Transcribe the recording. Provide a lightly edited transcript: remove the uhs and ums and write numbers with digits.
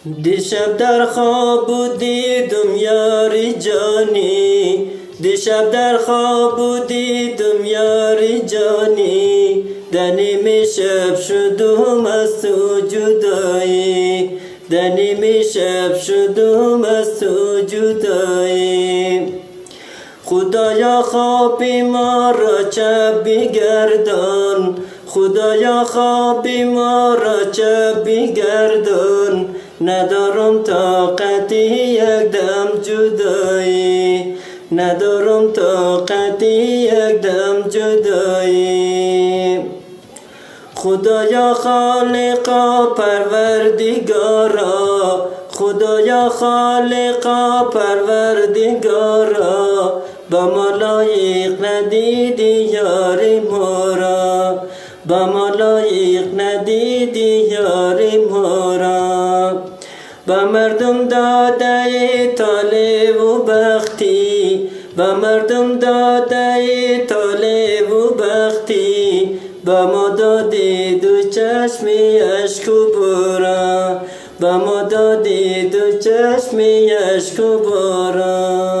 دیشب در خواب دیدم یاری جانی، دیشب در خواب دیدم یاری جانی، در نیمه شب شدم از تو جدایی، در نیمه شب شدم از تو جدایی. خدایا خواب ما را چپ بگردان، خدایا خواب ما را چپ بگردان، ندارم طاقت یک دم جدایی، ندارم طاقت یک دم جدایی. خدایا خالقا پروردگارا، خدایا خالقا پروردگارا، با ما لایق ندیدی یاری ما را، با ما لایق ندیدی یاری ما را. با مردم داده طالب و بختی، با مردم داده طالب و بختی، با ما داده دو چشم اشک و باران، با ما داده دو چشم اشک و باران.